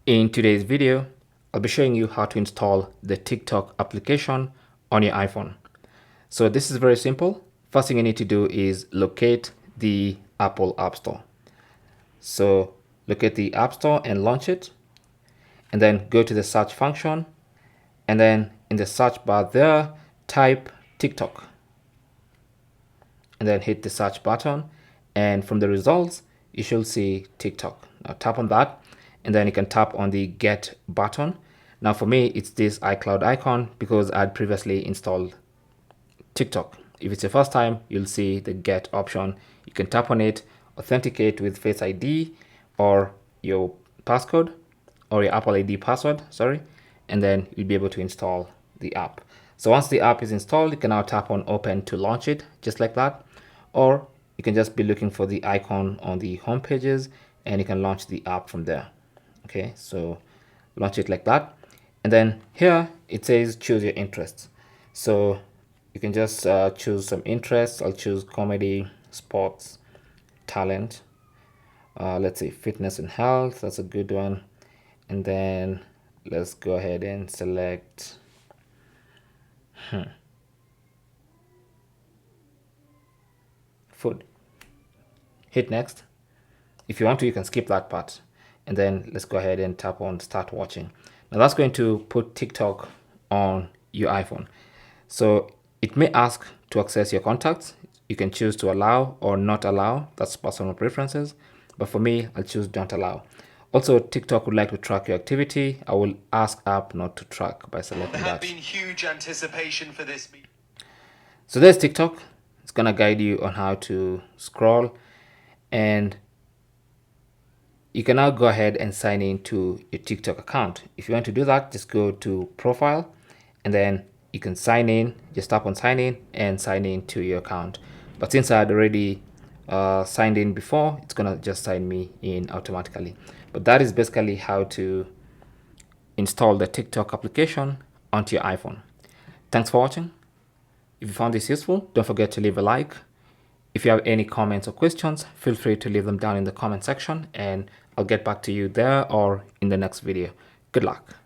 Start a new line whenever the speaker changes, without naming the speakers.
In today's video, I'll be showing you how to install the TikTok application on your iPhone. So this is very simple. First thing you need to do is locate the Apple App Store. So locate the App Store and launch it, and then go to the search function, and then in the search bar there, type TikTok, and then hit the search button, and from the results, you should see TikTok. Now tap on that, and then you can tap on the get button. Now for me, it's this iCloud icon because I'd previously installed TikTok. If it's your first time, you'll see the get option. You can tap on it, authenticate with Face ID or your passcode or your Apple ID password, sorry, and then you'll be able to install the app. So once the app is installed, you can now tap on open to launch it, just like that. Or you can just be looking for the icon on the home pages and you can launch the app from there. Okay, so launch it like that. And then here it says choose your interests. So you can just choose some interests. I'll choose comedy, sports, talent. Let's say fitness and health. That's a good one. And then let's go ahead and select food. Hit next. If you want to, you can skip that part. And then let's go ahead and tap on start watching. Now that's going to put TikTok on your iPhone. So it may ask to access your contacts. You can choose to allow or not allow. That's personal preferences. But for me, I'll choose don't allow. Also, TikTok would like to track your activity. I will ask app not to track by selecting that. There have been huge anticipation for this. So there's TikTok. It's gonna guide you on how to scroll, and you can now go ahead and sign in to your TikTok account. If you want to do that, just go to profile, and then you can sign in. Just tap on sign in and sign in to your account. But since I had already signed in before, it's gonna just sign me in automatically. But that is basically how to install the TikTok application onto your iPhone. Thanks for watching. If you found this useful, don't forget to leave a like. If you have any comments or questions, feel free to leave them down in the comment section and I'll get back to you there or in the next video. Good luck.